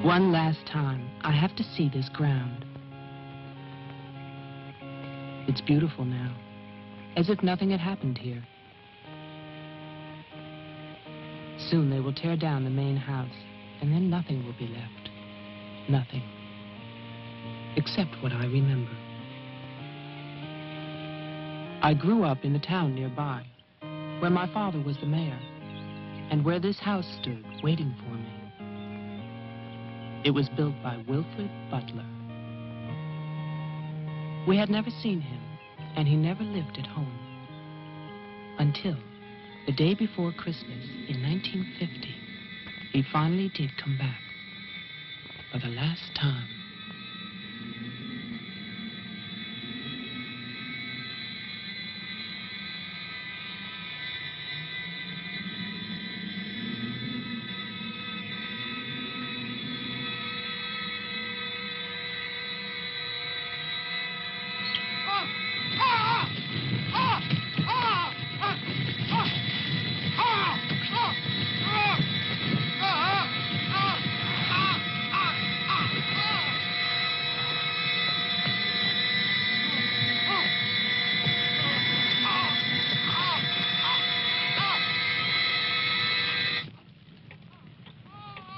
One last time, I have to see this ground. It's beautiful now, as if nothing had happened here. Soon they will tear down the main house, and then nothing will be left. Nothing. Except what I remember. I grew up in the town nearby, where my father was the mayor, and where this house stood waiting for me. It was built by Wilfred Butler. We had never seen him, and he never lived at home. Until the day before Christmas in 1950, he finally did come back. For the last time.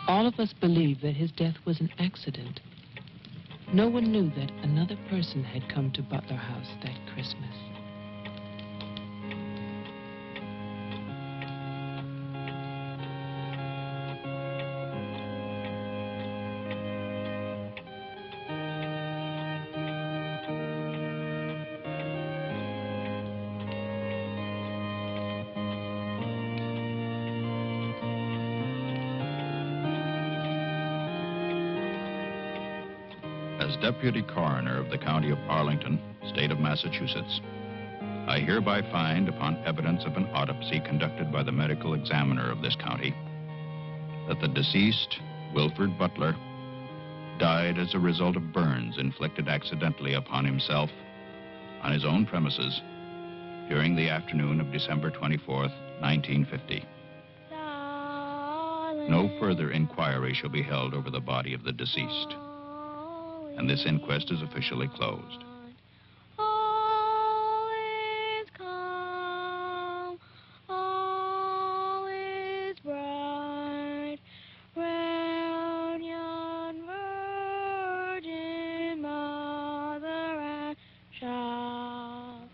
All of us believe that his death was an accident. No one knew that another person had come to Butler House that Christmas. As Deputy Coroner of the County of Arlington, State of Massachusetts, I hereby find, upon evidence of an autopsy conducted by the medical examiner of this county, that the deceased, Wilfred Butler, died as a result of burns inflicted accidentally upon himself on his own premises during the afternoon of December 24th, 1950. No further inquiry shall be held over the body of the deceased, and this inquest is officially closed. All is calm, all is bright, round yon Virgin Mother and Child.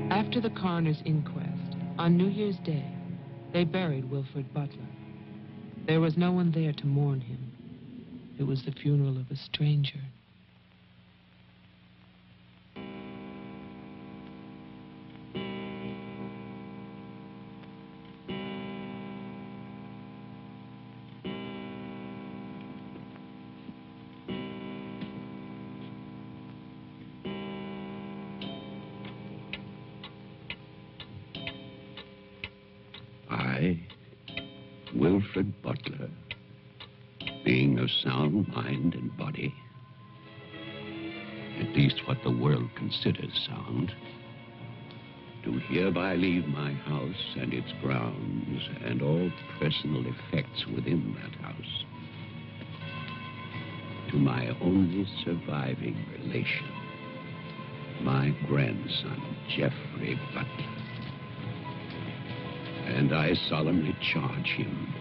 After the coroner's inquest, on New Year's Day, they buried Wilfred Butler. There was no one there to mourn him. It was the funeral of a stranger. Wilfred Butler, being of sound mind and body, at least what the world considers sound, do hereby leave my house and its grounds and all personal effects within that house to my only surviving relation, my grandson, Geoffrey Butler. And I solemnly charge him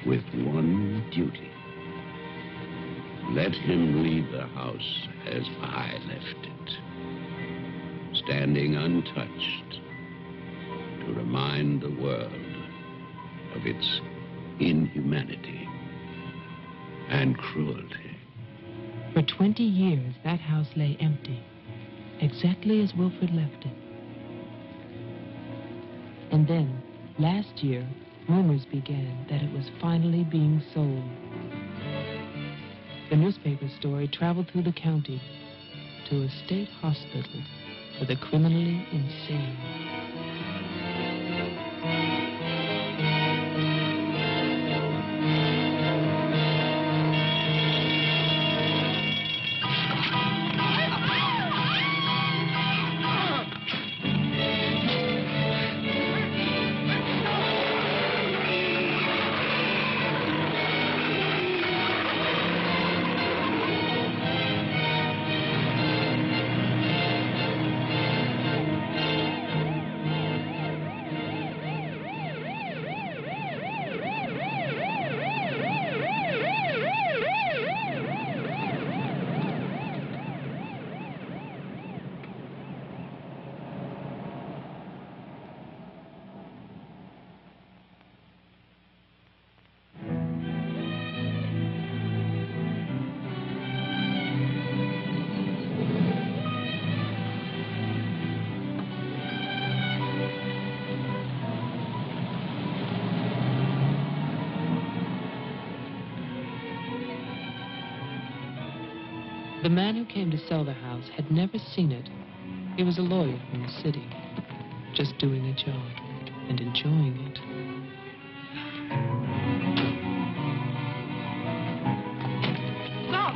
with one duty. Let him leave the house as I left it, standing untouched to remind the world of its inhumanity and cruelty. For 20 years, that house lay empty, exactly as Wilfred left it. And then, last year, rumors began that it was finally being sold. The newspaper story traveled through the county to a state hospital for the criminally insane. The man who came to sell the house had never seen it. He was a lawyer from the city, just doing a job and enjoying it. Stop!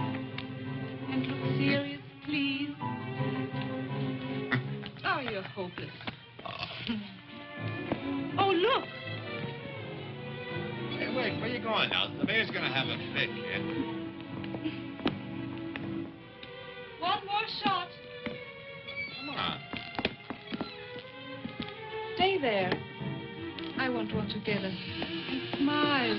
And look serious, please. Oh, you're hopeless. Oh, look! Hey, wait, where you going now? The mayor's gonna have a fit, kid. One more shot. Come on. Stay there. I want one together. And smile.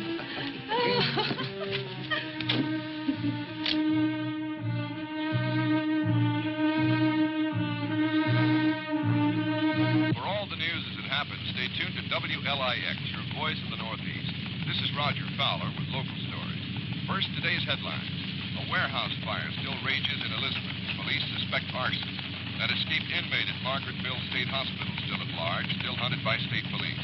For all the news as it happens, stay tuned to WLIX, your voice of the Northeast. This is Roger Fowler with local stories. First, today's headlines. A warehouse fire still rages in Elizabeth. Police suspect arson. That escaped inmate at Margaretville State Hospital still at large, still hunted by state police.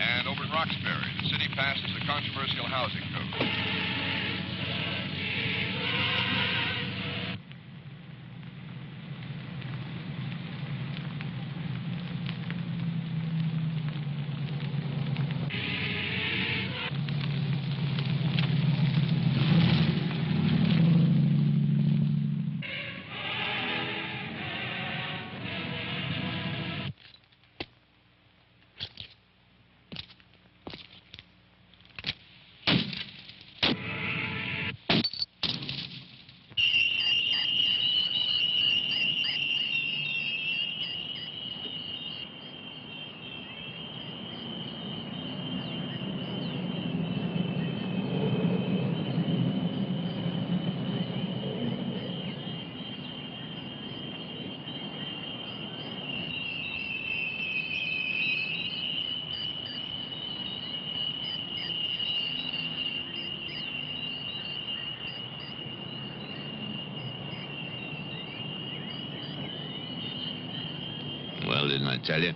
And over in Roxbury, the city passes a controversial housing code. Well, didn't I tell you?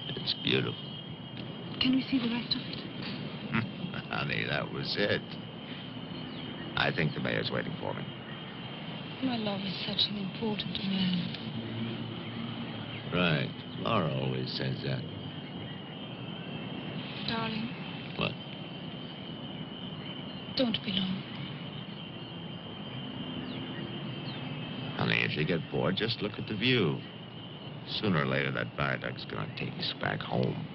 It's beautiful. Can we see the rest of it? Honey, that was it. I think the mayor's waiting for me. My love is such an important man. Right. Laura always says that. Darling, What? Don't be long. Honey, if you get bored, just look at the view. Sooner or later, that viaduct's gonna take us back home.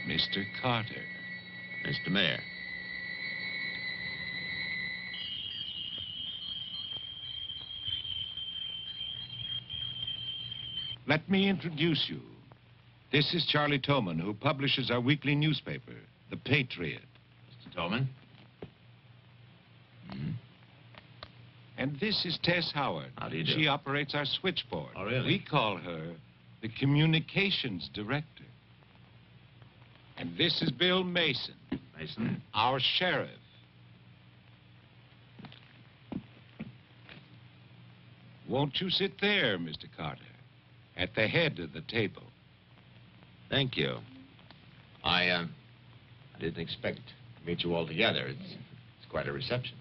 Mr. Carter. Mr. Mayor. Let me introduce you. This is Charlie Toman, who publishes our weekly newspaper, The Patriot. Mr. Tolman. And this is Tess Howard. How do you do? She operates our switchboard. Oh, really? We call her the communications director. And this is Bill Mason. Mason. Our sheriff. Won't you sit there, Mr. Carter, at the head of the table? Thank you. I didn't expect to meet you all together. It's quite a reception.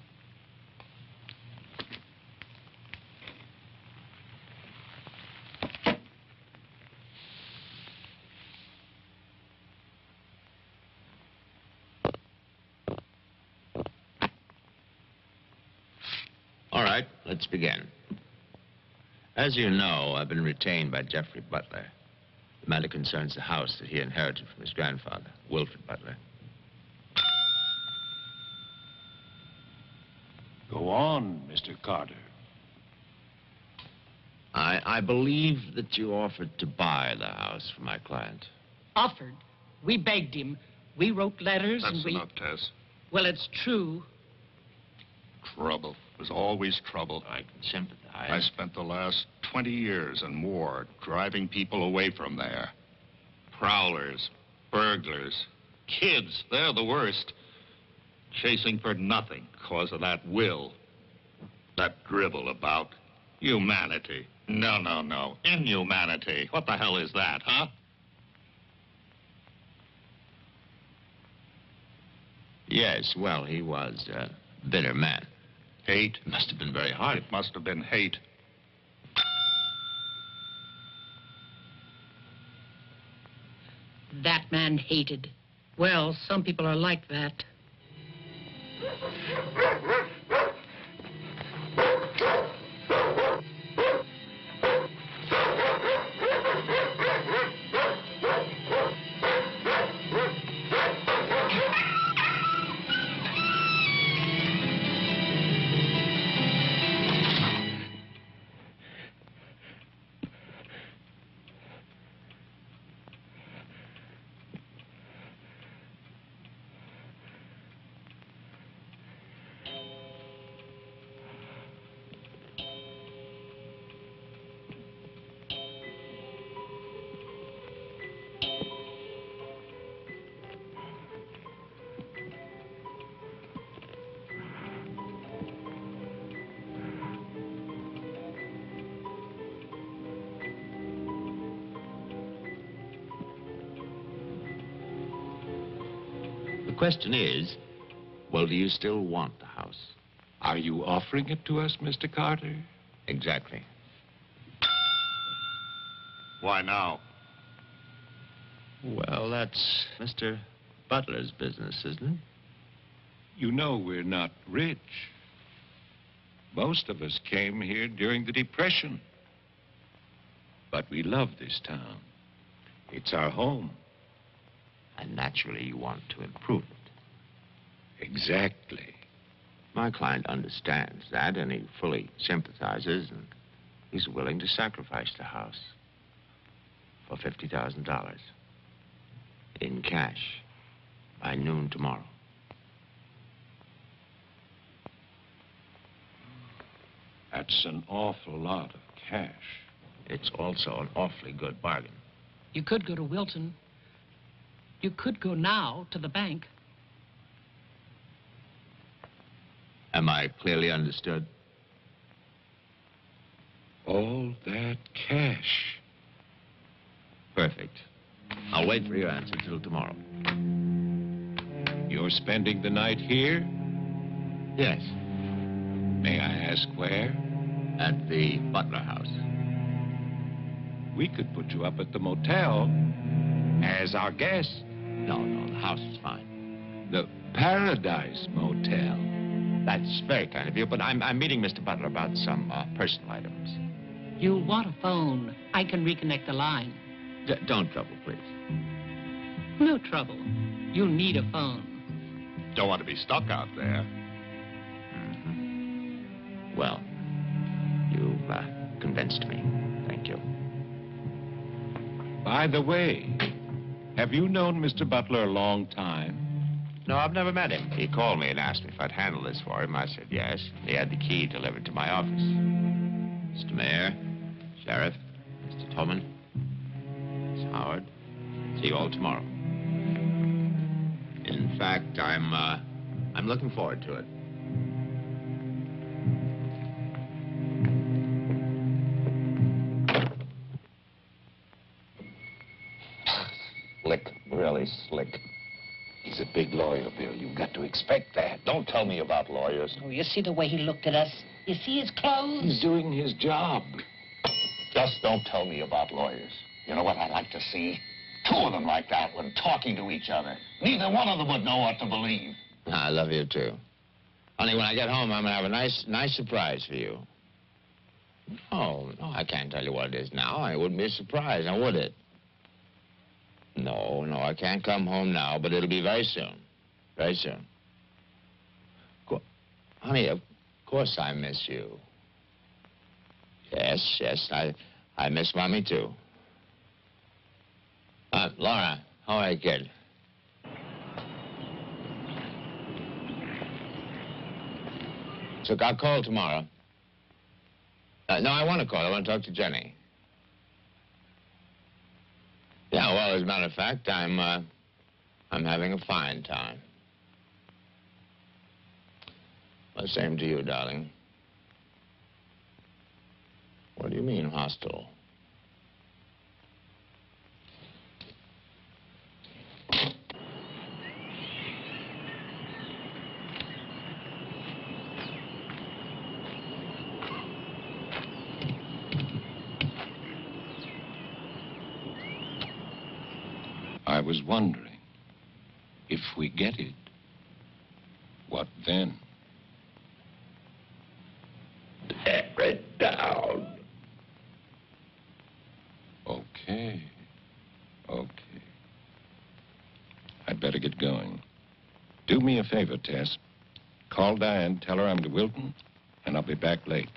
All right, let's begin. As you know, I've been retained by Jeffrey Butler. The matter concerns the house that he inherited from his grandfather, Wilfred Butler. Go on, Mr. Carter. I believe that you offered to buy the house for my client. Offered. We begged him. We wrote letters and we... That's enough, Tess. Well, it's true. Trouble. There's always trouble. I can sympathize. I spent the last 20 years and more driving people away from there. Prowlers, burglars, kids, they're the worst. Chasing for nothing because of that will. That drivel about humanity. No, no, no. Inhumanity. What the hell is that, huh? Yes, well, he was a bitter man. Hate. It must have been very hard. It must have been hate. That man hated. Well, some people are like that. The question is, well, do you still want the house? Are you offering it to us, Mr. Carter? Exactly. Why now? Well, that's Mr. Butler's business, isn't it? You know we're not rich. Most of us came here during the Depression. But we love this town. It's our home. And naturally, you want to improve it. Exactly. My client understands that, and he fully sympathizes, and he's willing to sacrifice the house for $50,000 in cash by noon tomorrow. That's an awful lot of cash. It's also an awfully good bargain. You could go to Wilton. You could go now to the bank. Am I clearly understood? All that cash. Perfect. I'll wait for your answer till tomorrow. You're spending the night here? Yes, May I ask where? at the Butler House. We could put you up at the motel as our guest. No, the house is fine. The Paradise Motel. That's very kind of you, but I'm meeting Mr. Butler about some personal items. You'll want a phone. I can reconnect the line. Don't trouble, please. No trouble. You'll need a phone. Don't want to be stuck out there. Well, you've convinced me. Thank you. By the way, have you known Mr. Butler a long time? No, I've never met him. He called me and asked me if I'd handle this for him. I said yes. He had the key delivered to my office. Mr. Mayor, Sheriff, Mr. Tolman, Miss Howard, see you all tomorrow. In fact, I'm looking forward to it. Slick, really slick. He's a big lawyer, Bill. You've got to expect that. Don't tell me about lawyers. Oh, you see the way he looked at us? You see his clothes? He's doing his job. Just don't tell me about lawyers. You know what I'd like to see? Two of them like that when talking to each other. Neither one of them would know what to believe. I love you, too. Only when I get home, I'm going to have a nice surprise for you. No, I can't tell you what it is now. It wouldn't be a surprise, now would it? No, I can't come home now, but it'll be very soon. Very soon. Honey, of course I miss you. Yes, I miss Mommy, too. Laura, how are you, kid? So I'll call tomorrow. No, I want to call. I want to talk to Jenny. Yeah, well, as a matter of fact, I'm having a fine time. Well, same to you, darling. What do you mean, hostile? I was wondering, if we get it, what then? Tear it down. Okay. I'd better get going. Do me a favor, Tess. Call Diane, tell her I'm to Wilton, and I'll be back late.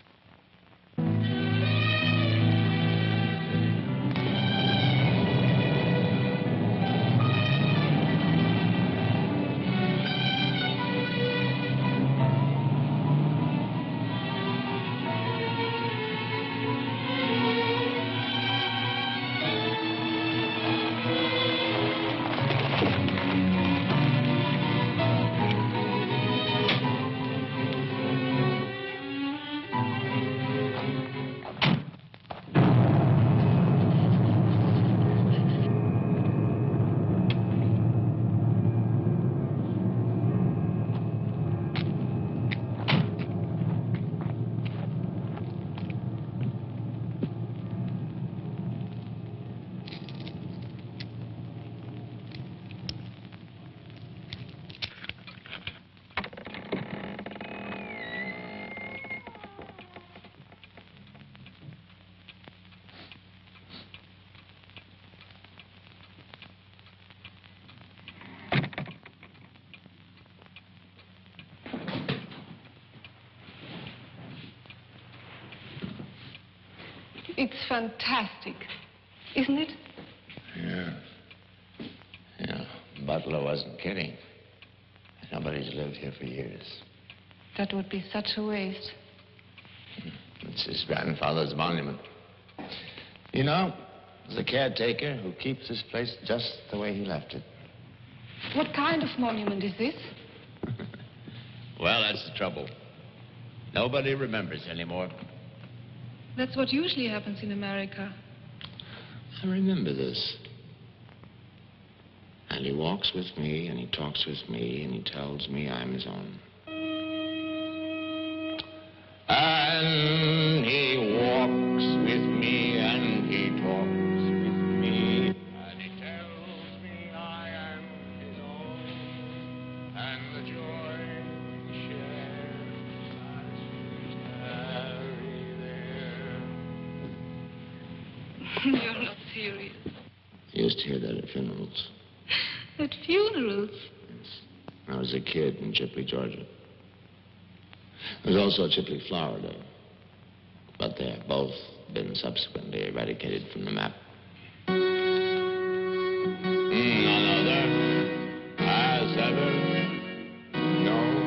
It's fantastic, isn't it? Yeah. Butler wasn't kidding. Nobody's lived here for years. That would be such a waste. It's his grandfather's monument. You know, There's a caretaker who keeps this place just the way he left it. What kind of monument is this? Well, that's the trouble. Nobody remembers anymore. That's what usually happens in America. I remember this. And he walks with me, and he talks with me, and he tells me I'm his own. And he walks with me, and he talks with me, and he tells me I am his own. And the joy we share as we tarry there. You're not serious. I used to hear that at funerals. At funerals? When I was a kid in Chipley, Georgia. There was also a Chipley, Florida. But they have both been subsequently eradicated from the map. None other has ever known.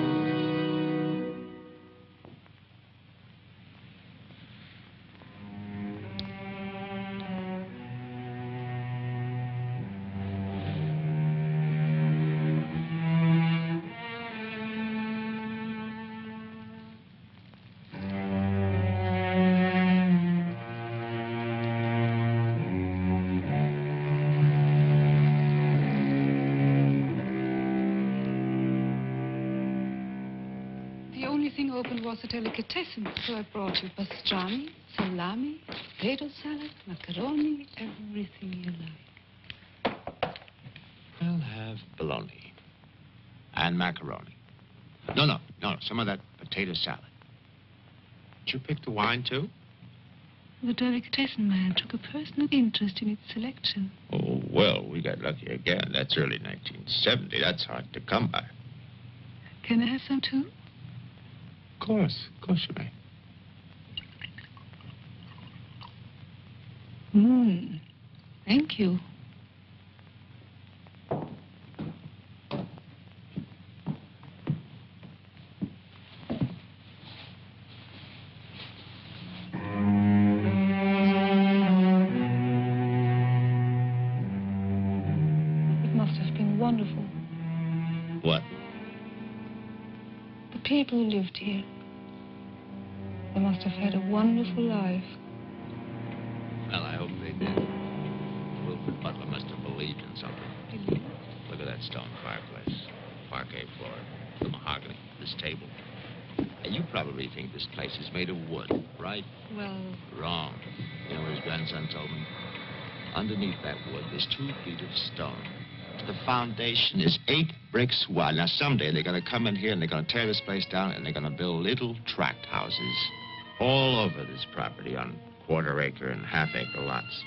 Was a delicatessen, so I brought you pastrami, salami, potato salad, macaroni, everything you like. I'll have bologna and macaroni. No, some of that potato salad. Did you pick the wine, too? The delicatessen man took a personal interest in its selection. Oh, well, we got lucky again. That's early 1970. That's hard to come by. Can I have some, too? Of course you may. Thank you. It must have been wonderful. What? The people who lived here. They must have had a wonderful life. Well, I hope they did. Wilfred Butler must have believed in something. Look at that stone fireplace, parquet floor, the mahogany, this table. Now, you probably think this place is made of wood, right? Well... Wrong. You know what his grandson told me? Underneath that wood, there's 2 feet of stone. The foundation is 8 bricks wide. Now, someday they're going to come in here and they're going to tear this place down and they're going to build little tract houses all over this property on quarter-acre and half-acre lots.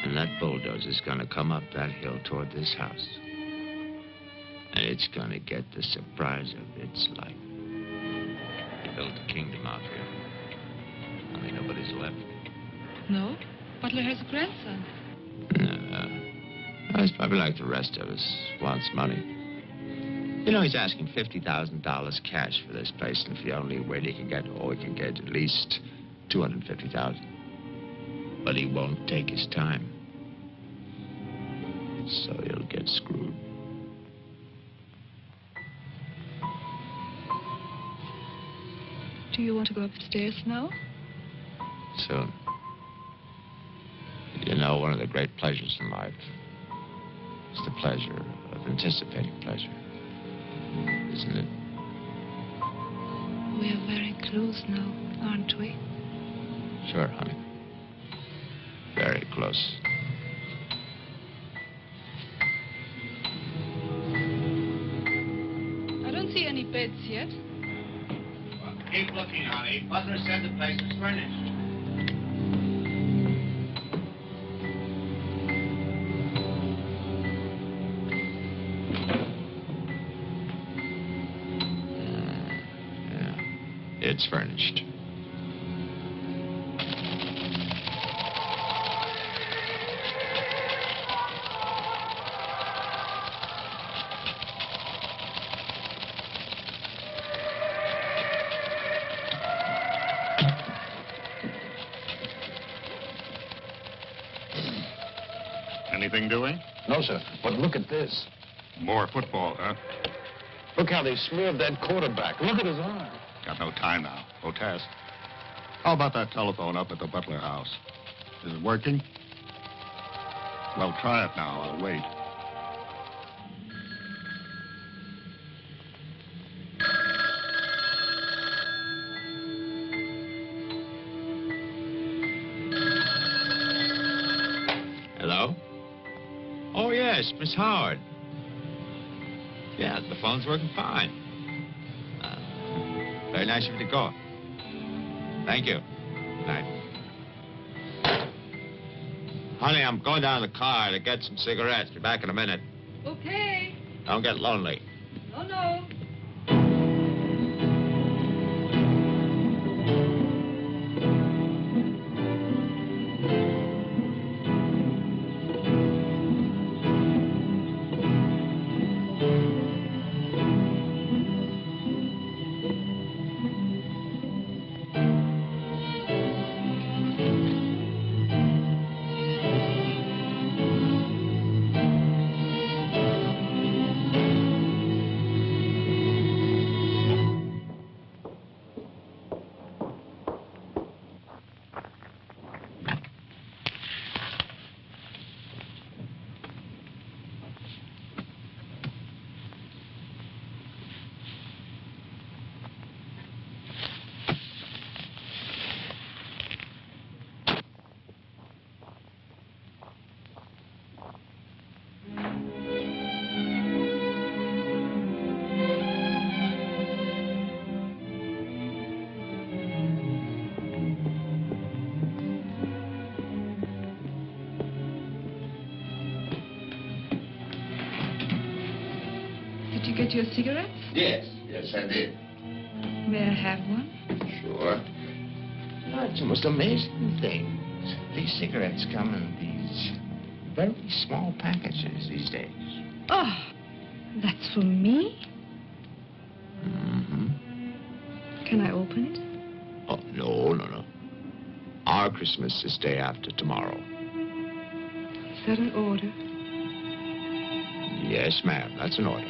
And that bulldozer's going to come up that hill toward this house. And it's going to get the surprise of its life. They built a kingdom out here. I mean, nobody's left. No? Butler has a grandson. He's probably like the rest of us, wants money. You know, he's asking $50,000 cash for this place, and if the only way he can get at least $250,000. But he won't take his time. So he'll get screwed. Do you want to go upstairs now? Soon. You know, one of the great pleasures in life is the pleasure of anticipating pleasure. Isn't it? We are very close now, aren't we? Sure, honey. Very close. I don't see any beds yet. Well, keep looking, honey. Butler said the place was furnished. It's furnished. anything doing? No, sir. But look at this. More football, huh? Look how they smeared that quarterback. Look at his arm. Got no time now. Otes. How about that telephone up at the Butler house? Is it working? Well, try it now. I'll wait. Hello? Oh, yes, Miss Howard. Yeah, the phone's working fine. Very nice of you to call. Thank you. Good night. Honey, I'm going down to the car to get some cigarettes. Be back in a minute. Okay. Don't get lonely. No. Did you get your cigarettes? Yes, I did. May I have one? Sure. Oh, it's the most amazing things. These cigarettes come in these very small packages these days. Oh, that's for me? Mm-hmm. Can I open it? Oh, no. Our Christmas is day after tomorrow. Is that an order? Yes, ma'am. That's an order.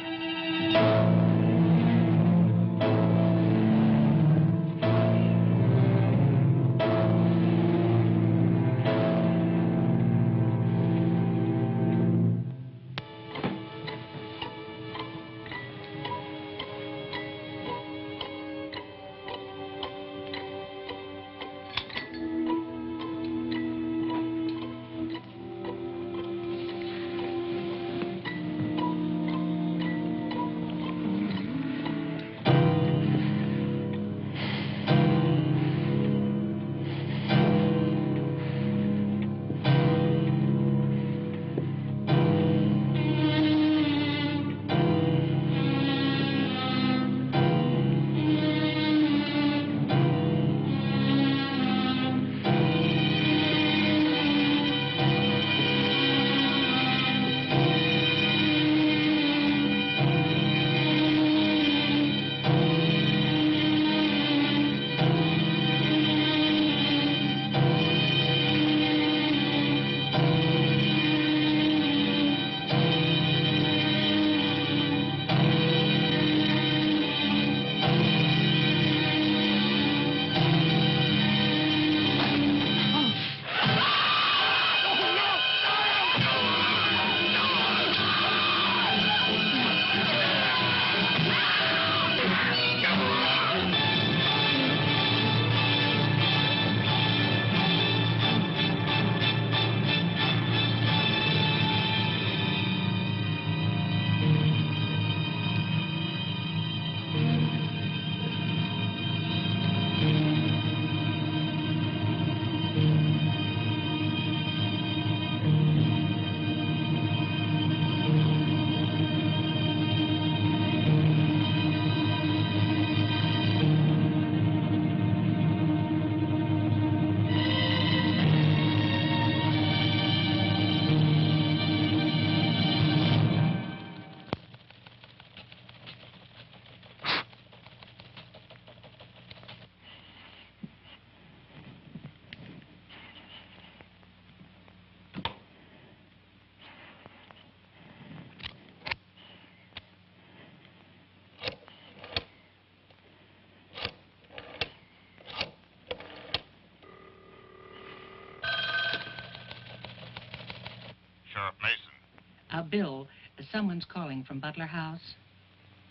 Sheriff Mason. Bill, someone's calling from Butler House.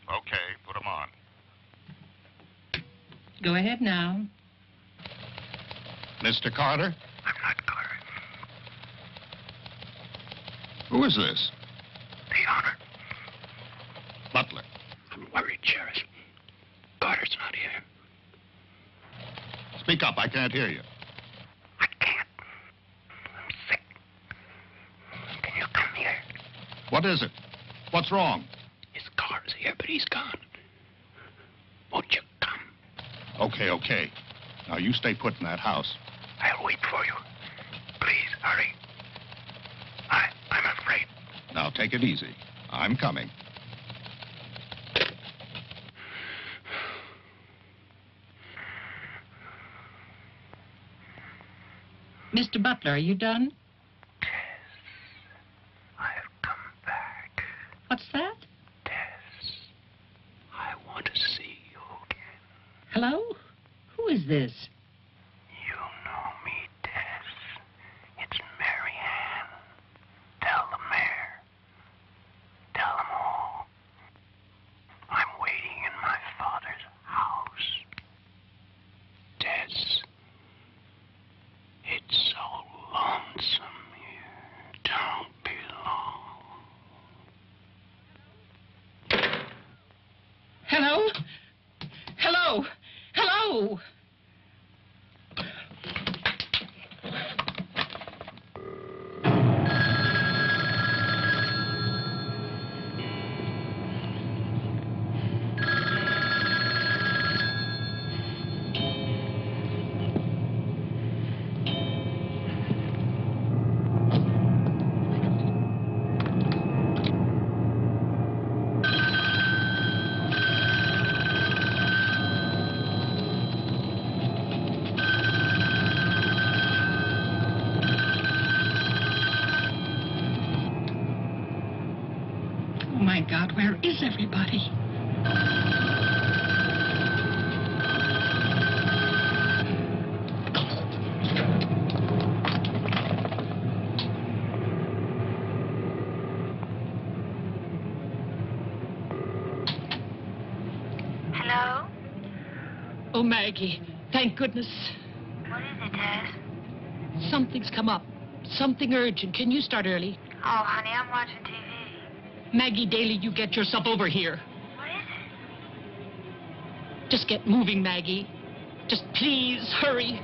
Okay, put him on. Go ahead now. Mr. Carter? I'm not Carter. Who is this? The Honor. Butler. I'm worried, Sheriff. Carter's not here. Speak up, I can't hear you. I can't. I'm sick. Can you come here? What is it? What's wrong? His car's here, but he's gone. Won't you come? Okay. Now, you stay put in that house. I'll wait for you. Please, hurry. I'm afraid. Now, take it easy. I'm coming. Mr. Butler, are you done? Tess, I have come back. What's that? Tess, I want to see you again. Hello? Who is this? You know me, Tess. It's Mary Ann. Tell the mayor. Tell them all. I'm waiting in my father's house. Tess, it's so lonesome here. Don't be long. Hello? Hello? Hello? Oh, my God, where is everybody? Hello? Oh, Maggie, thank goodness. What is it, Tess? Something's come up. Something urgent. Can you start early? Oh, honey, I'm watching TV. Maggie Daly, you get yourself over here. What is it? Just get moving, Maggie. Just please hurry.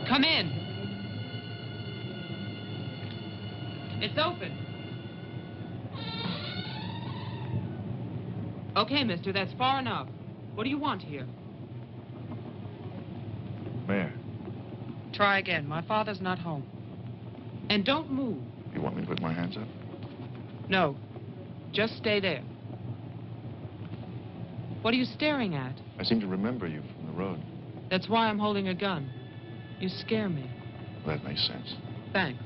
Come in. It's open. Okay, mister, that's far enough. What do you want here? Mayor, Try again. My father's not home. And don't move. you want me to put my hands up? No. Just stay there. What are you staring at? I seem to remember you from the road. That's why I'm holding a gun. You scare me. Well, that makes sense. Thanks.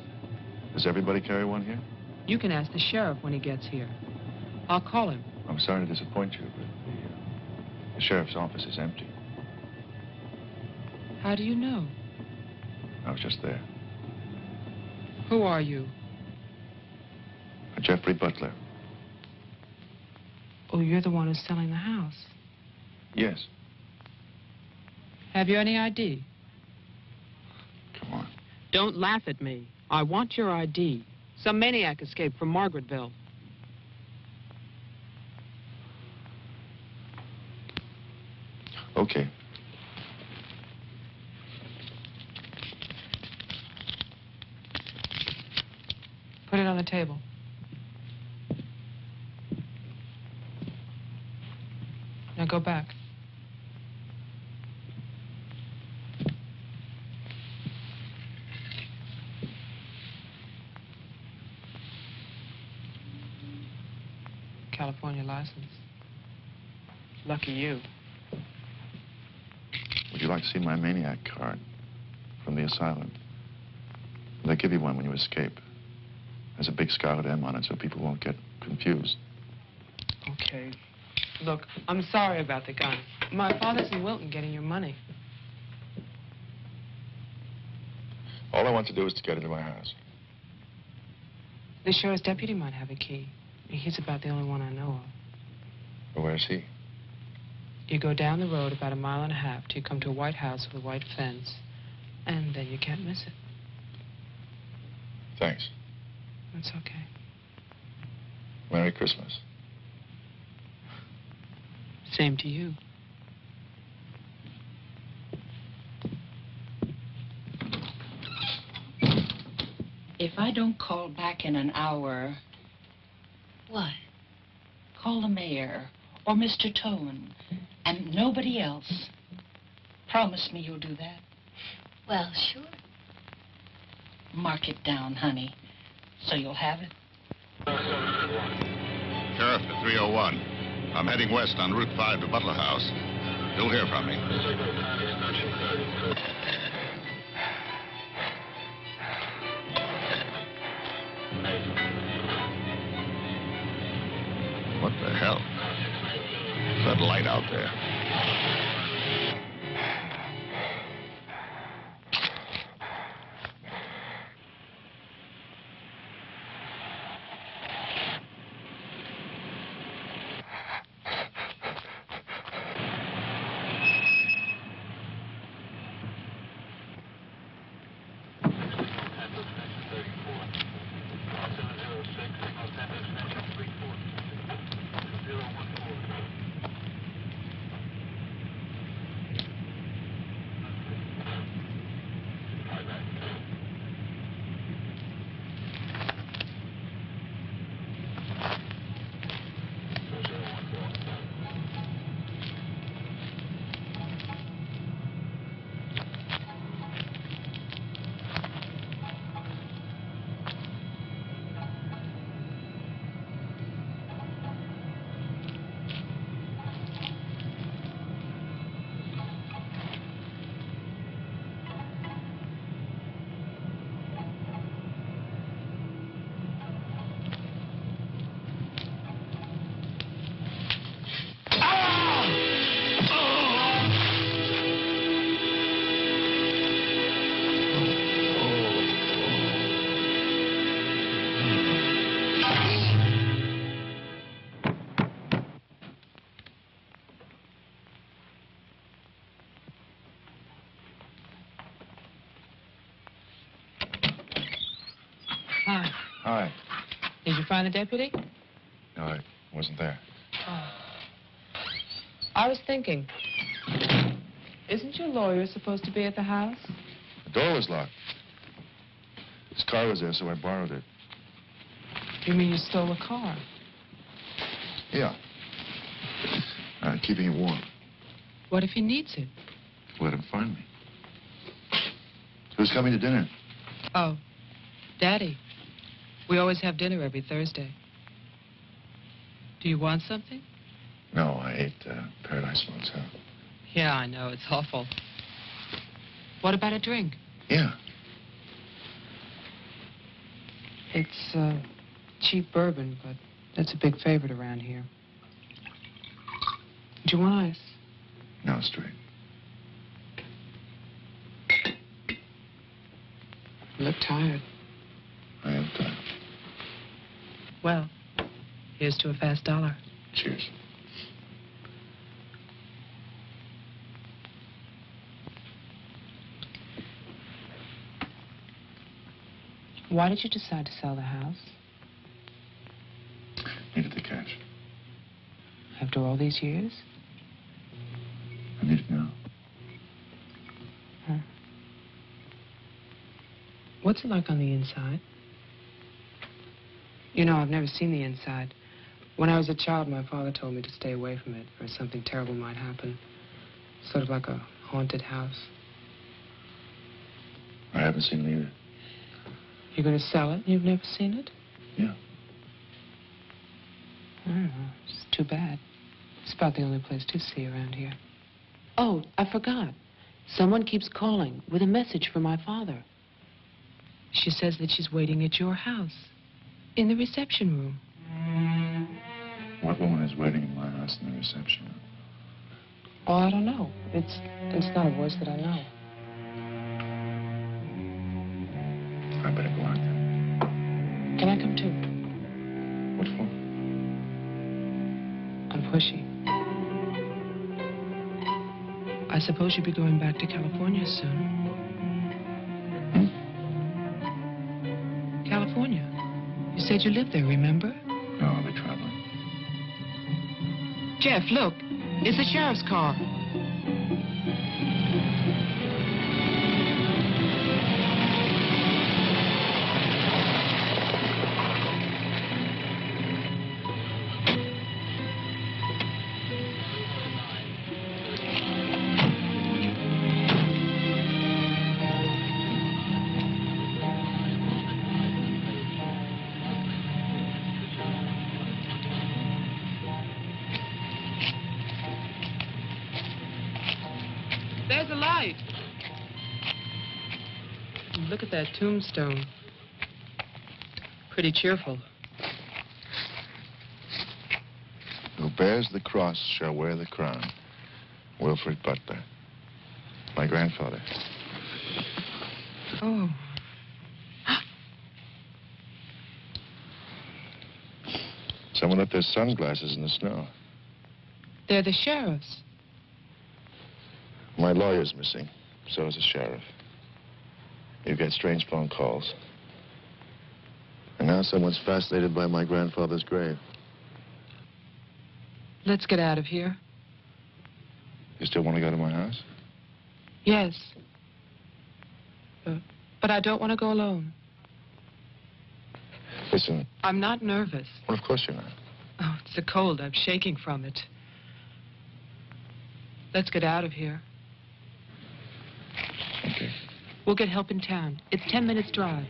Does everybody carry one here? You can ask the sheriff when he gets here. I'll call him. I'm sorry to disappoint you, but the sheriff's office is empty. How do you know? I was just there. Who are you? Jeffrey Butler. Oh, you're the one who's selling the house. Yes. Have you any ID? Come on. Don't laugh at me. I want your ID. Some maniac escaped from Margaretville. Okay. Put it on the table. Now go back. California license. Lucky you. Would you like to see my maniac card from the asylum? They give you one when you escape. There's a big scarlet M on it so people won't get confused. Okay. Look, I'm sorry about the gun. My father's in Wilton getting your money. All I want to do is to get into my house. The sheriff's deputy might have a key. He's about the only one I know of. Well, where's he? You go down the road about 1.5 miles till you come to a white house with a white fence. And then you can't miss it. Thanks. That's okay. Merry Christmas. Same to you. If I don't call back in an hour... What? Call the mayor or Mr. Tone and nobody else. Promise me you'll do that. Well, sure. Mark it down, honey, so you'll have it. Sheriff at 301. I'm heading west on Route 5 to Butler House. You'll hear from me. What the hell? That light out there. Hi. Hi. Did you find the deputy? No, I wasn't there. Oh. I was thinking, isn't your lawyer supposed to be at the house? The door was locked. His car was there, so I borrowed it. You mean you stole a car? Yeah. Keeping it warm. What if he needs it? Let him find me. Who's coming to dinner? Oh, Daddy. We always have dinner every Thursday. Do you want something? No, I ate Paradise Motel. Yeah, I know. It's awful. What about a drink? Yeah. It's Cheap bourbon, but that's a big favorite around here. Do you want ice? No, straight. You look tired. I am tired. Well, here's to a fast dollar. Cheers. Why did you decide to sell the house? Needed the cash. After all these years? I need it now. Huh. What's it like on the inside? You know, I've never seen the inside. When I was a child, my father told me to stay away from it, or something terrible might happen. Sort of like a haunted house. I haven't seen it either. You're going to sell it and you've never seen it? Yeah. Oh, it's too bad. It's about the only place to see around here. Oh, I forgot. Someone keeps calling with a message for my father. She says that she's waiting at your house, in the reception room. What woman is waiting in my house in the reception room? Oh, I don't know. It's not a voice that I know. I better go out there. Can I come too? What for? I'm pushy. I suppose you'll be going back to California soon. California? You said you lived there, remember? No, I'll be traveling. Jeff, look. It's the sheriff's car. There's a light. Look at that tombstone. Pretty cheerful. Who bears the cross shall wear the crown. Wilfred Butler. My grandfather. Oh. Someone left their sunglasses in the snow. They're the sheriff's. My lawyer's missing. So is the sheriff. You get strange phone calls. And now someone's fascinated by my grandfather's grave. Let's get out of here. You still want to go to my house? Yes. But I don't want to go alone. Listen. I'm not nervous. Well, of course you're not. Oh, it's the cold. I'm shaking from it. Let's get out of here. Okay. We'll get help in town. It's 10 minutes drive.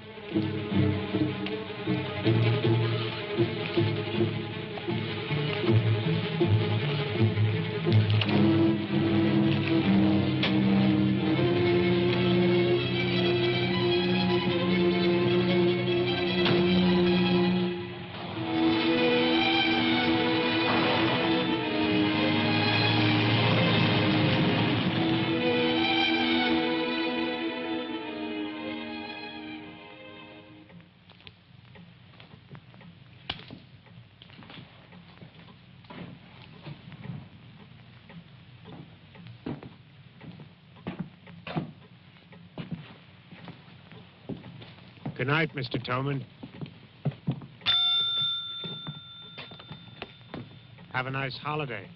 Good night, Mr. Toman. Have a nice holiday.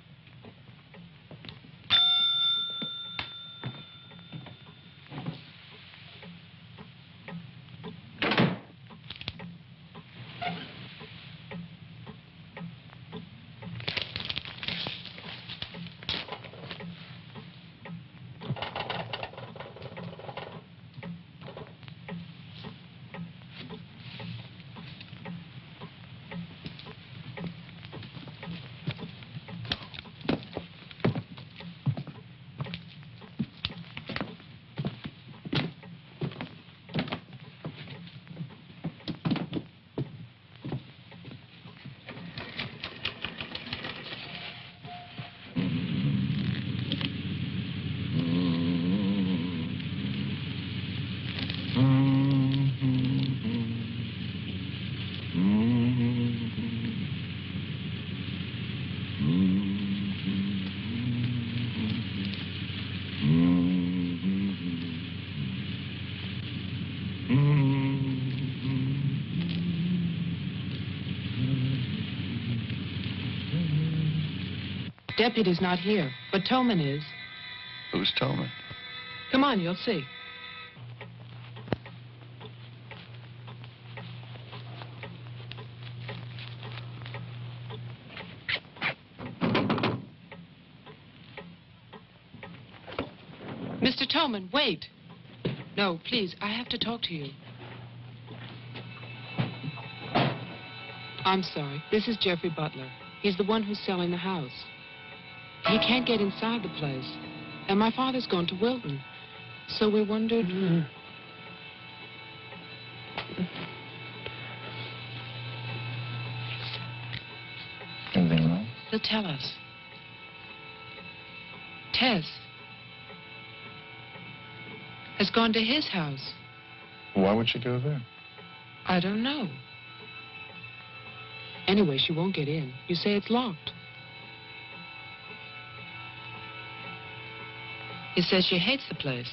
Deputy's not here, but Toman is. Who's Toman? Come on, you'll see. Mr. Toman, wait. No, please, I have to talk to you. I'm sorry. This is Jeffrey Butler. He's the one who's selling the house. He can't get inside the place. And my father's gone to Wilton. So we wondered... Anything wrong? He'll tell us. Tess has gone to his house. Why would she go there? I don't know. Anyway, she won't get in. You say it's locked. He says she hates the place.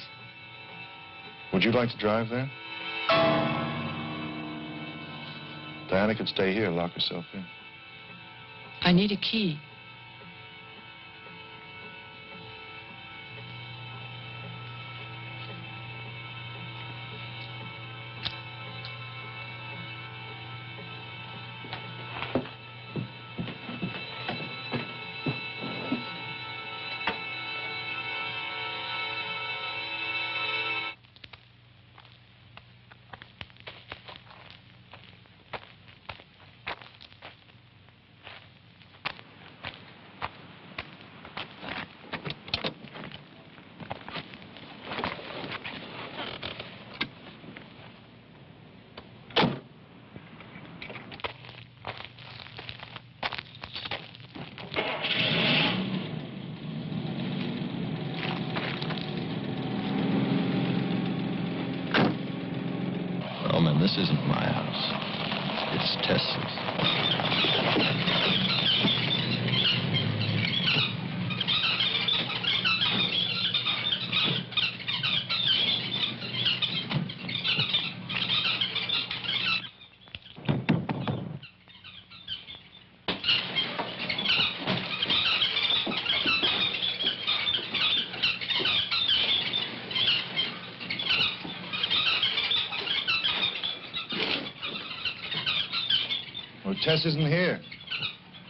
Would you like to drive there? Diana could stay here, lock herself in. I need a key. Oh, man, this isn't my house. It's Tess's. Well, Tess isn't here.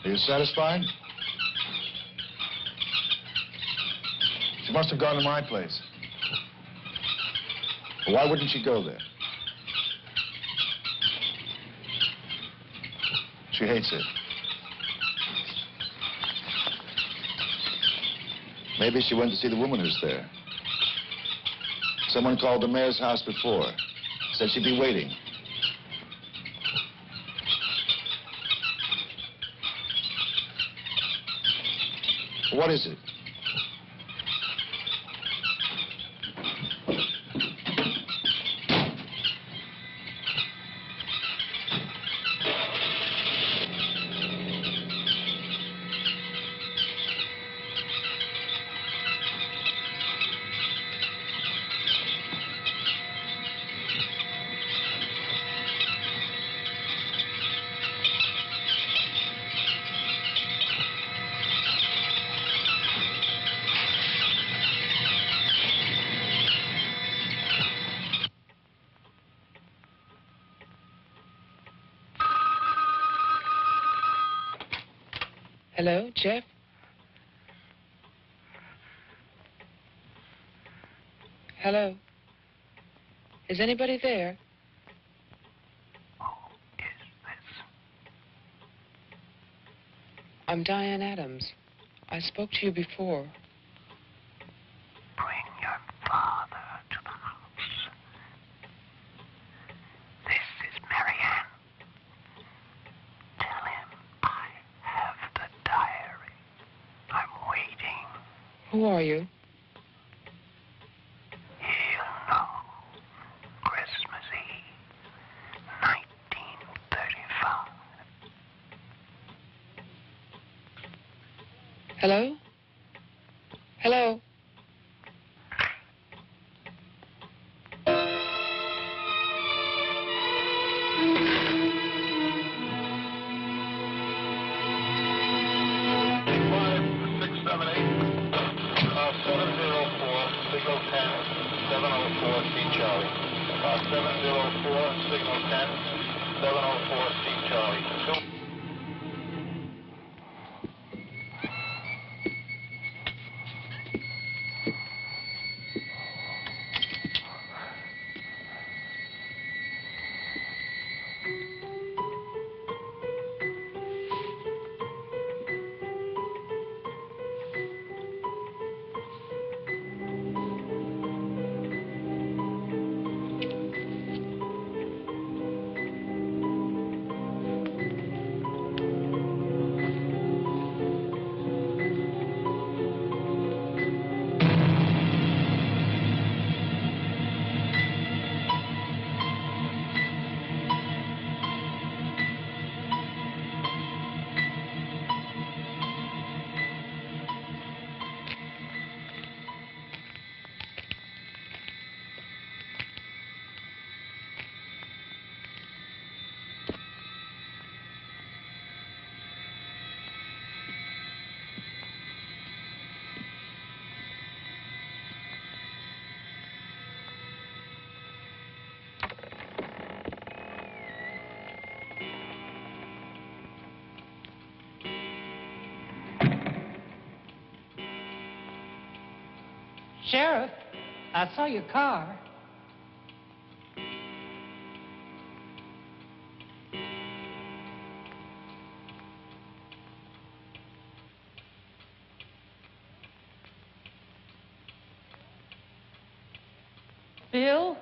Are you satisfied? She must have gone to my place. Well, why wouldn't she go there? She hates it. Maybe she went to see the woman who's there. Someone called the mayor's house before. Said she'd be waiting. What is it? Hello, Jeff? Hello? Is anybody there? Who is this? I'm Diane Adams. I spoke to you before. Bring your father to the house. This is Marianne. Tell him I have the diary. I'm waiting. Who are you? He'll know. Christmas Eve, 1935. Hello? Hello? Sheriff, I saw your car. Bill?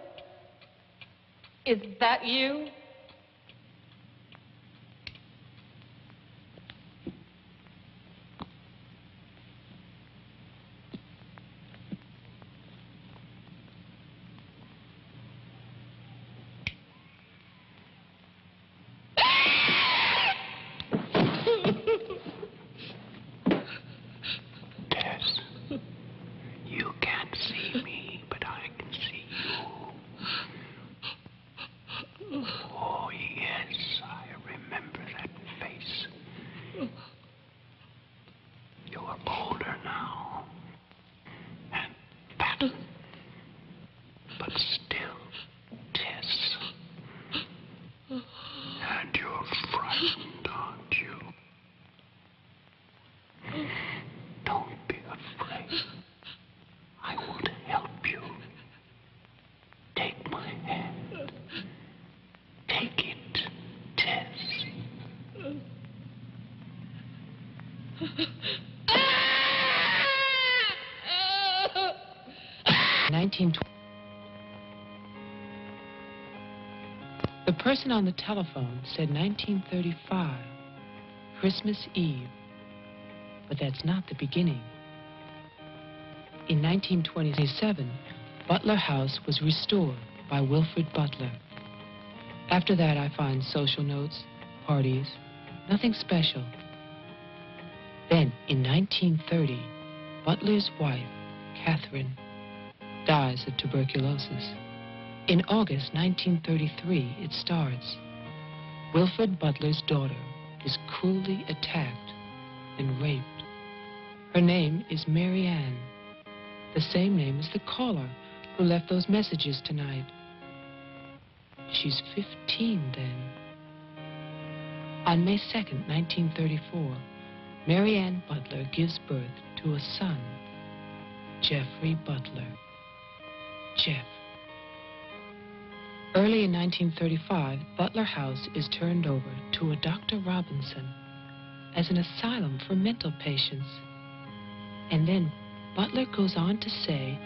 Is that you? Tess, you can't see me, but I can see you. Oh, yes, I remember that face. You're older now. And fatter. But still, Tess. And you're frightened, aren't you? Don't be afraid. I want to help you. Take my hand. Take it, Tess. 1920. The person on the telephone said 1935, Christmas Eve. But that's not the beginning. In 1927, Butler House was restored by Wilfred Butler. After that, I find social notes, parties, nothing special. Then, in 1930, Butler's wife, Catherine, dies of tuberculosis. In August 1933, it starts. Wilfred Butler's daughter is cruelly attacked and raped. Her name is Mary Ann, the same name as the caller who left those messages tonight. She's 15 then. On May 2nd, 1934, Mary Ann Butler gives birth to a son, Jeffrey Butler. Jeff. Early in 1935, Butler House is turned over to a Dr. Robinson as an asylum for mental patients. And then Butler goes on to say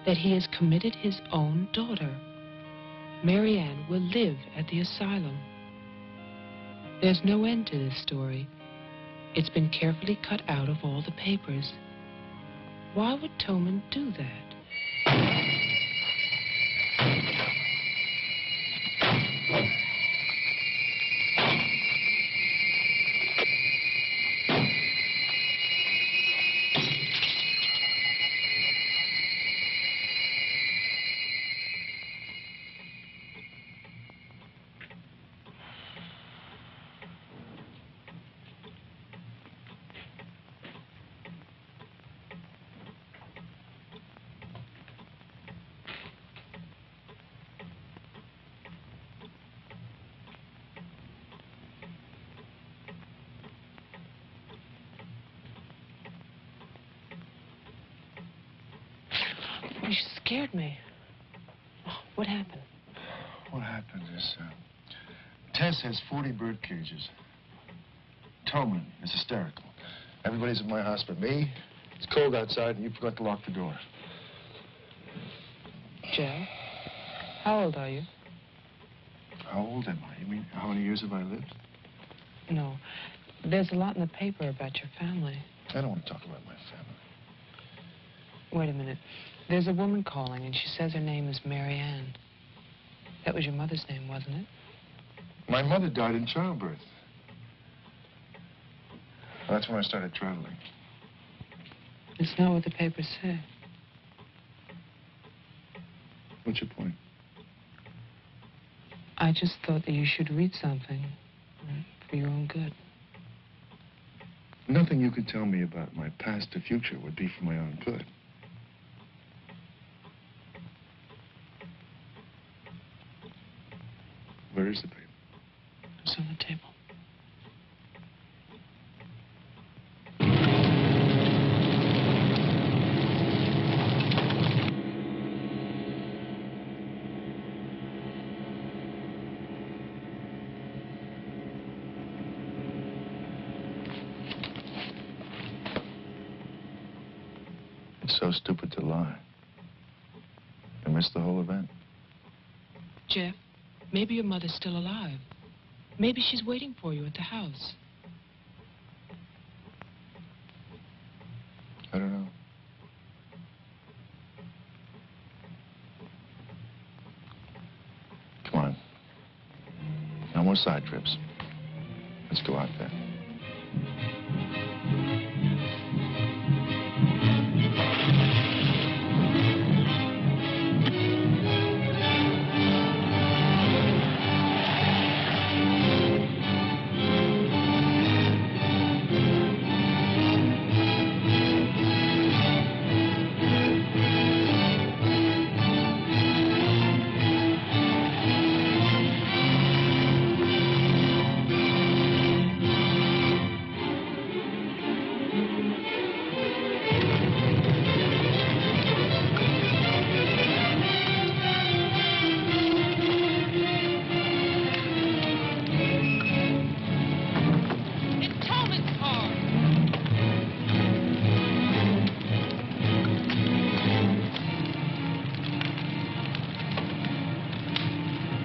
that he has committed his own daughter. Mary Ann will live at the asylum. There's no end to this story. It's been carefully cut out of all the papers. Why would Toman do that? You scared me. Oh, what happened? What happened is, Tess has 40 bird cages. Toman is hysterical. Everybody's at my house but me. It's cold outside, and you forgot to lock the door. Joe, how old are you? How old am I? You mean, how many years have I lived? No. There's a lot in the paper about your family. I don't want to talk about my family. Wait a minute. There's a woman calling, and she says her name is Mary Ann. That was your mother's name, wasn't it? My mother died in childbirth. That's when I started traveling. It's not what the papers say. What's your point? I just thought that you should read something for your own good. Nothing you could tell me about my past or future would be for my own good. Where is the paper? It's on the table. It's so stupid to lie. I missed the whole event. Jeff, maybe your mother's still alive. Maybe she's waiting for you at the house. I don't know. Come on. No more side trips. Let's go out there.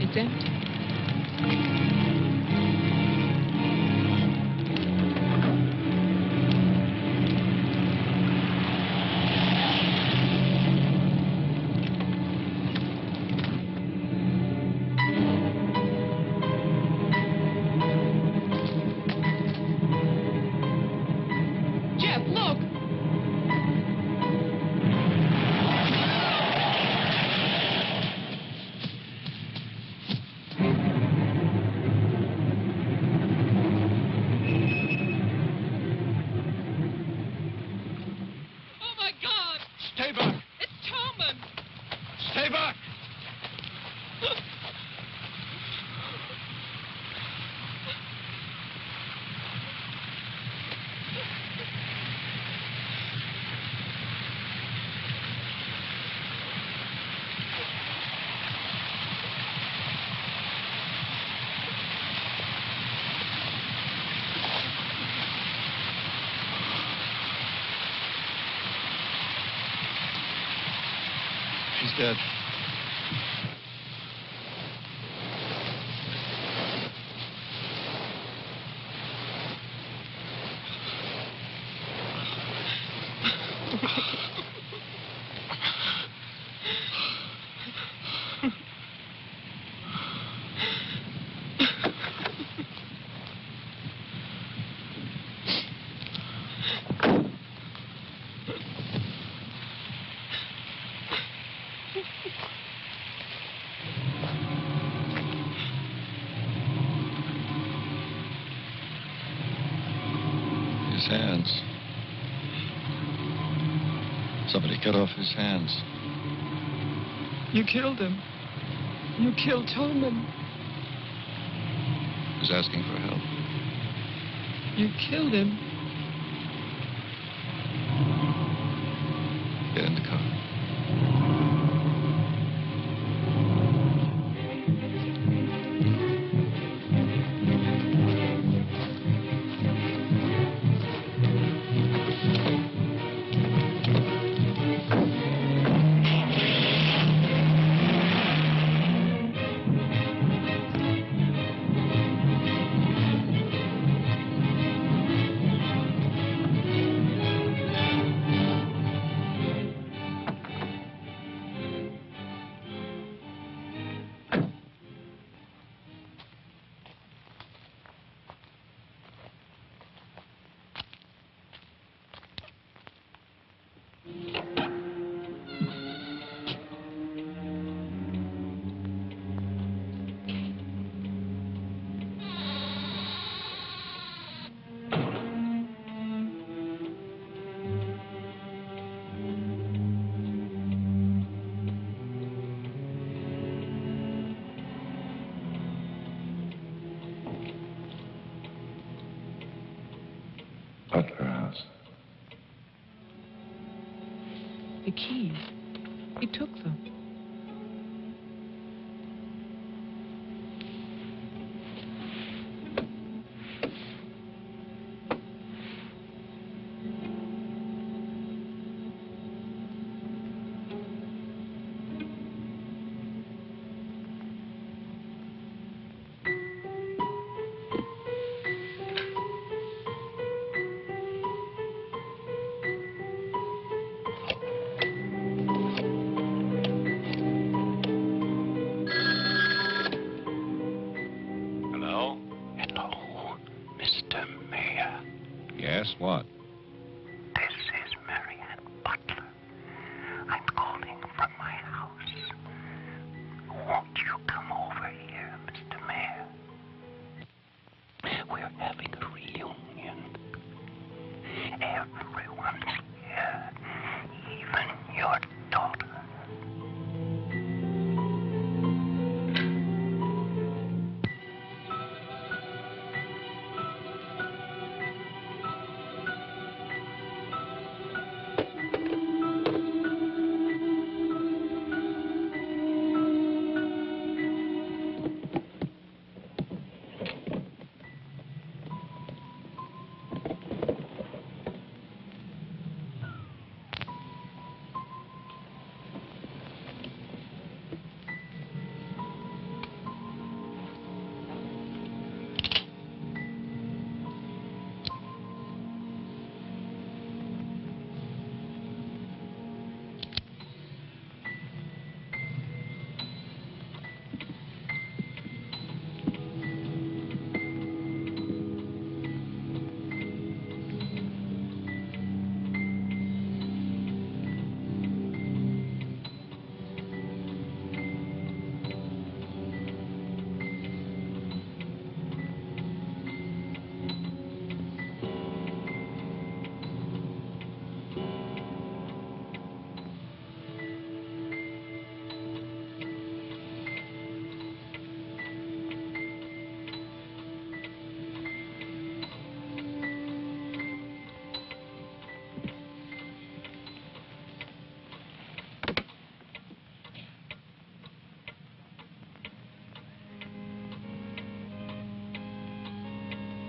It's empty. Jeff, look! Stay back! It's Toman! Stay back! She's dead. His hands. Somebody cut off his hands. You killed him. You killed Toman. He was asking for help. You killed him. Get in the car. Butler House. The keys. He took them. Yes, what? This is Marianne Butler. I'm calling from my house. Won't you come over here, Mr. Mayor? We're having a reunion. Everyone's here, even your daughter.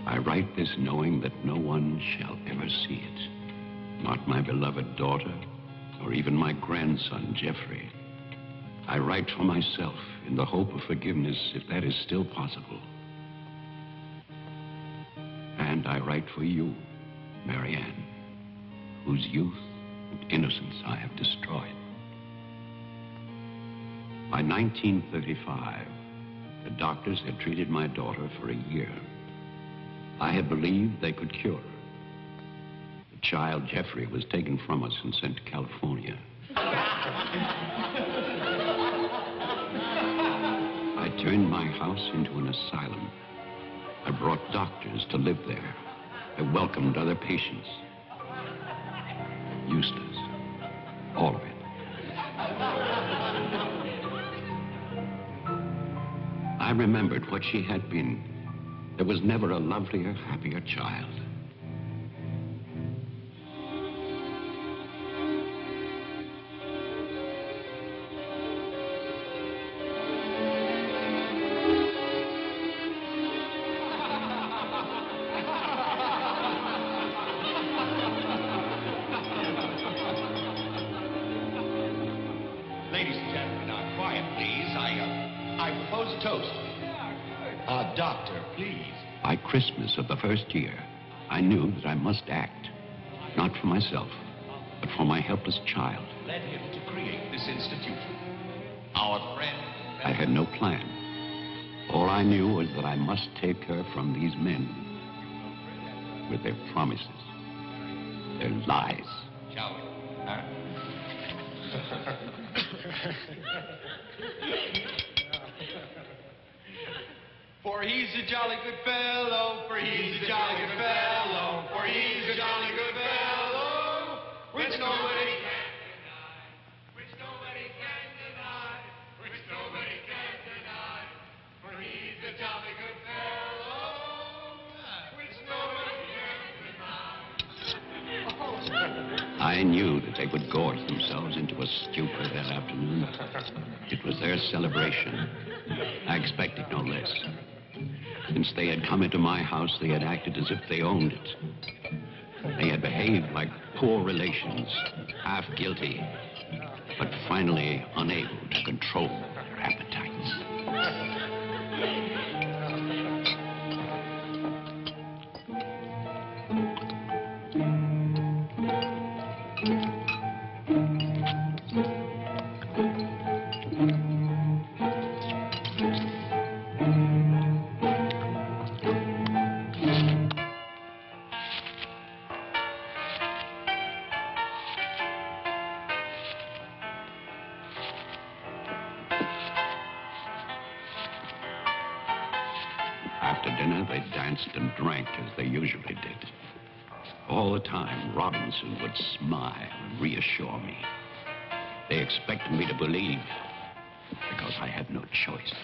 I write this knowing that no one shall ever see it. Not my beloved daughter, or even my grandson, Jeffrey. I write for myself in the hope of forgiveness, if that is still possible. And I write for you, Marianne, whose youth and innocence I have destroyed. By 1935, the doctors had treated my daughter for a year. I had believed they could cure her. The child, Jeffrey, was taken from us and sent to California. I turned my house into an asylum. I brought doctors to live there. I welcomed other patients. Eustace. All of it. I remembered what she had been. There was never a lovelier, happier child. Ladies and gentlemen, now quiet, please. I propose a toast. Doctor, please. By Christmas of the first year, I knew that I must act, not for myself, but for my helpless child. Led him to create this institution. Our friend... I had no plan. All I knew was that I must take her from these men with their promises, their lies. Shall we? Huh? For he's a jolly good fellow, for he's a jolly good fellow, for he's a jolly good fellow, which nobody can deny, which nobody can deny, which nobody can deny, for he's a jolly good fellow, which nobody can deny. I knew that they would gorge themselves into a stupor that afternoon. It was their celebration. I expected no less. Since they had come into my house, they had acted as if they owned it. They had behaved like poor relations, half guilty, but finally unable to control their appetites. After dinner, they danced and drank as they usually did. All the time, Robinson would smile and reassure me. They expected me to believe, because I had no choice.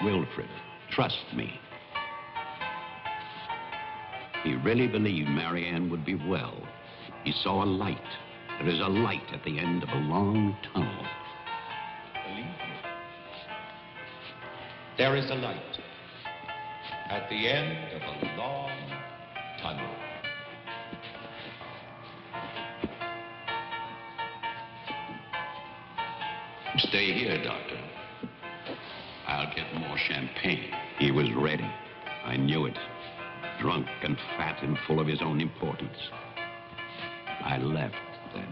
Wilfred, trust me. He really believed Marianne would be well. He saw a light. There is a light at the end of a long tunnel. Believe me. There is a light at the end of a long tunnel. Stay here, Doctor. I'll get more champagne. He was ready. I knew it. Drunk and fat and full of his own importance. I left then.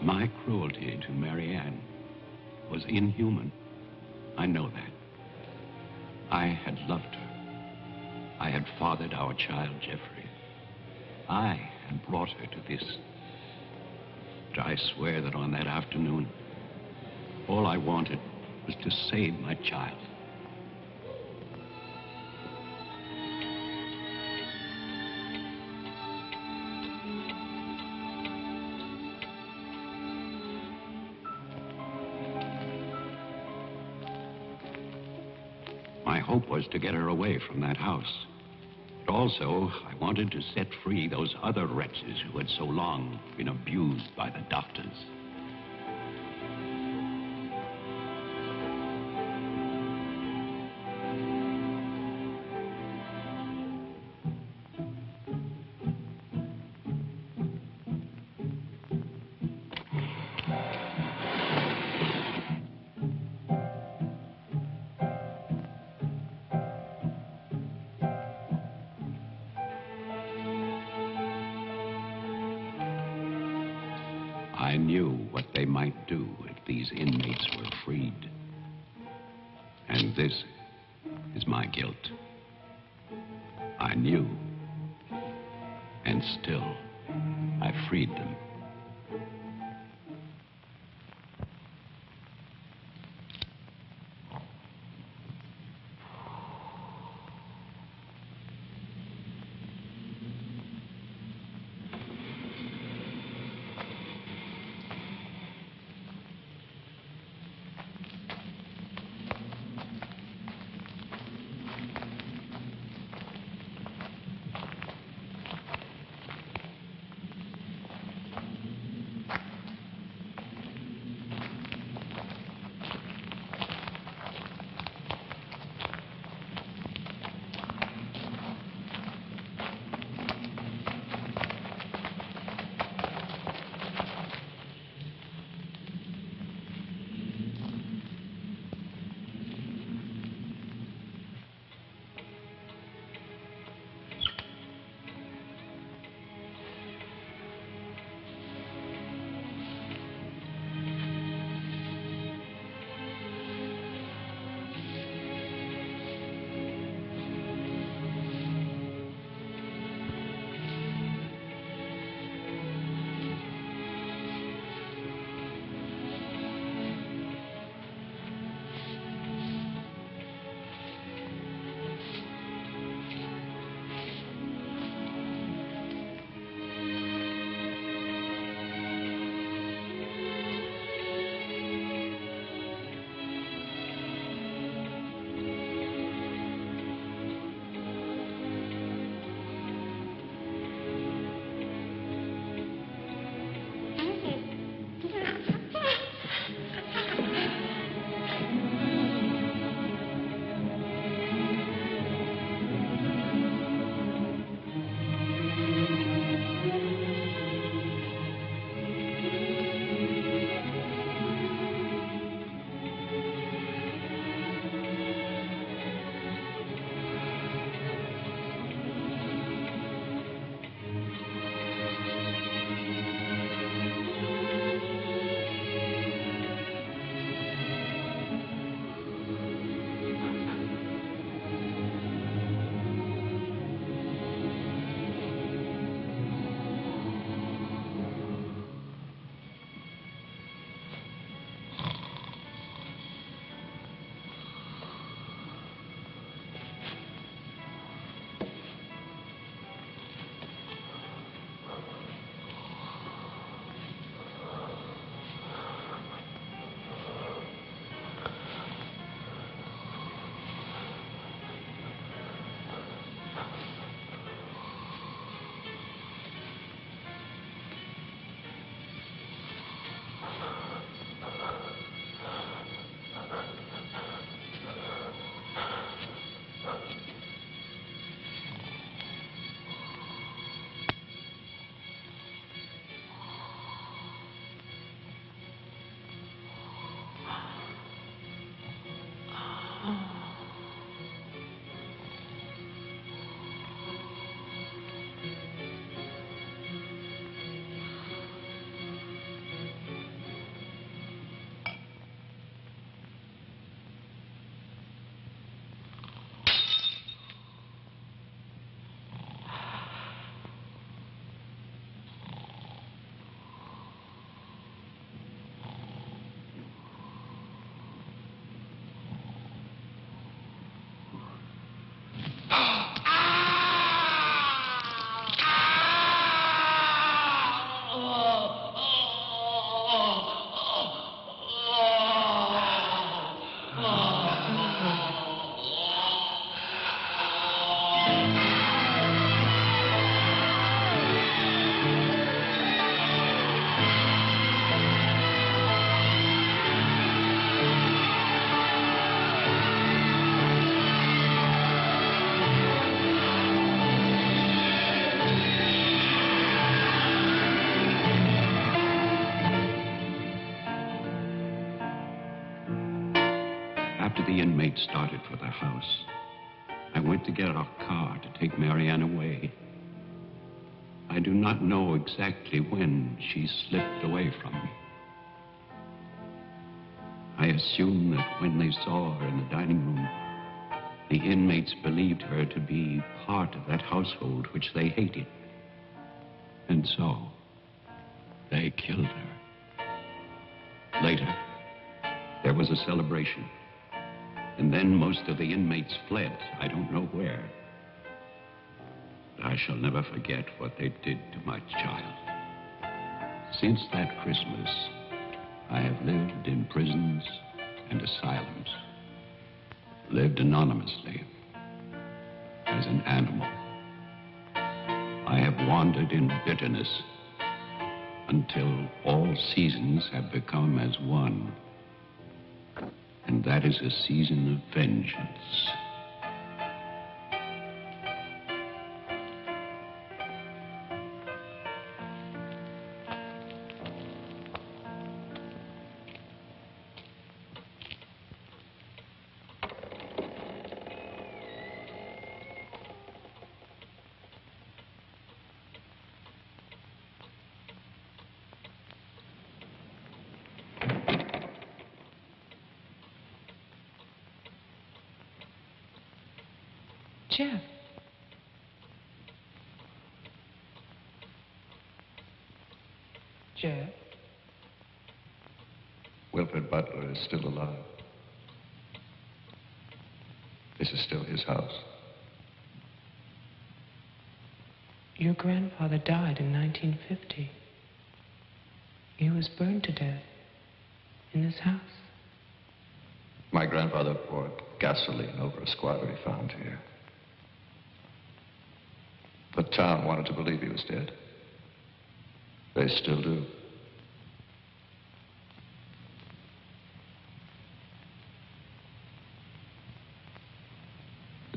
My cruelty to Marianne was inhuman. I know that. I had loved her. I had fathered our child, Jeffrey. I had brought her to this. But I swear that on that afternoon, all I wanted was to save my child. My hope was to get her away from that house. But also, I wanted to set free those other wretches who had so long been abused by the doctors. I knew what they might do if these inmates were freed. And this is my guilt. I knew, and still I freed them. After the inmates started for the house, I went to get our car to take Marianne away. I do not know exactly when she slipped away from me. I assume that when they saw her in the dining room, the inmates believed her to be part of that household which they hated. And so, they killed her. Later, there was a celebration. And then most of the inmates fled. I don't know where. But I shall never forget what they did to my child. Since that Christmas, I have lived in prisons and asylums. Lived anonymously, as an animal. I have wandered in bitterness until all seasons have become as one. And that is a season of vengeance. Jeff. Jeff. Wilfred Butler is still alive. This is still his house. Your grandfather died in 1950. He was burned to death in this house. My grandfather poured gasoline over a squatter he found here. The town wanted to believe he was dead. They still do.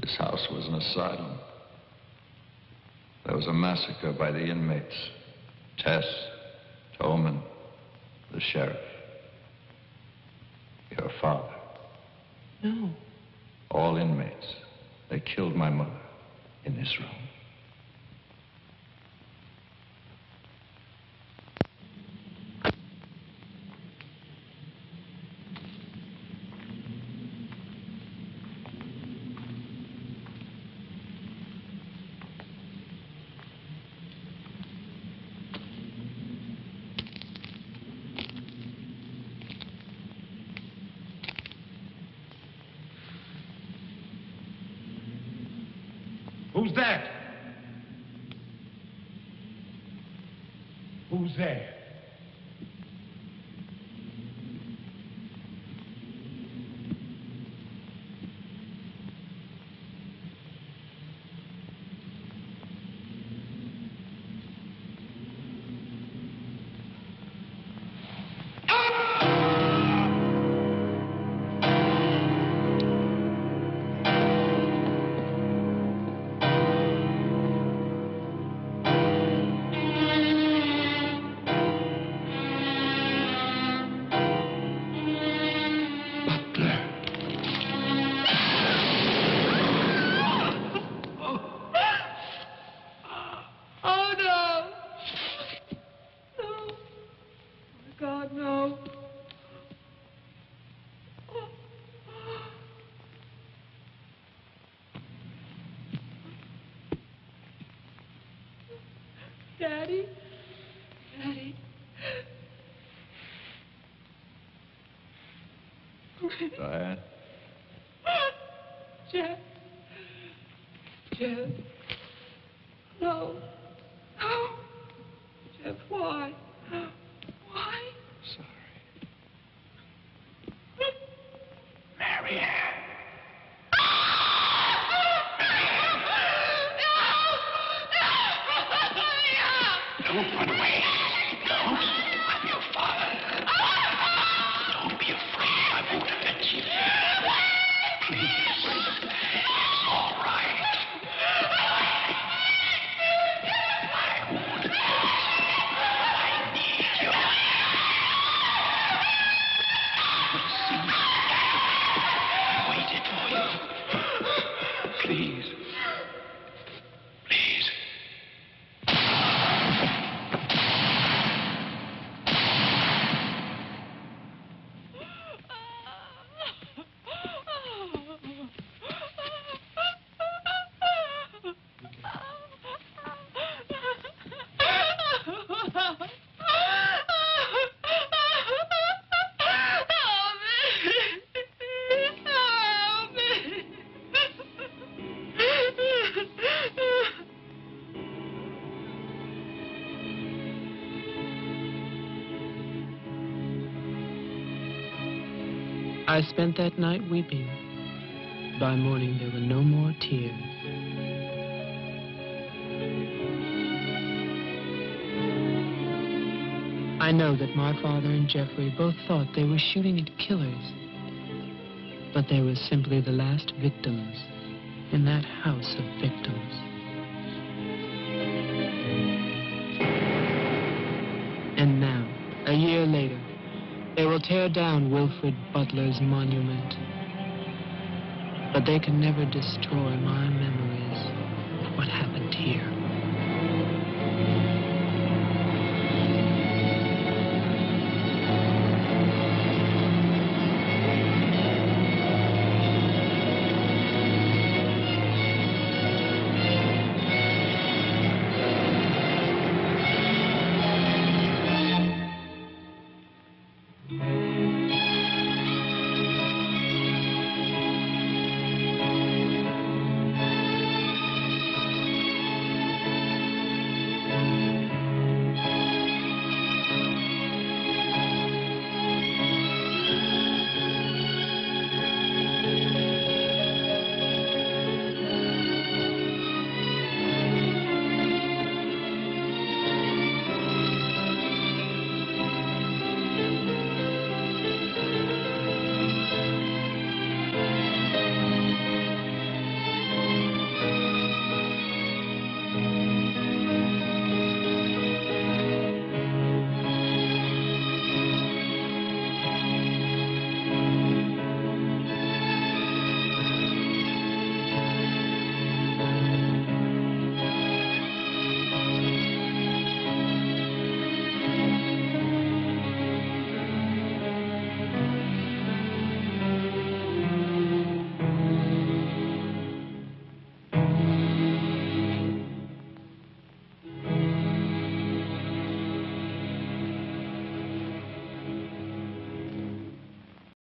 This house was an asylum. There was a massacre by the inmates. Tess, Tolman, the sheriff. Your father. No. All inmates. They killed my mother in this room. Who's that? Who's there? Daddy? Daddy? Diane? Jeff? Jeff? No. No. Jeff, why? Why? Sorry. Marianne. Don't run away. Don't. I'm your father. Don't be afraid. I won't hurt you. Please. It's all right. I spent that night weeping. By morning, there were no more tears. I know that my father and Jeffrey both thought they were shooting at killers, but they were simply the last victims in that house of victims. And now, a year later, they will tear down Wilfred Butler's monument. But they can never destroy my memories of what happened here.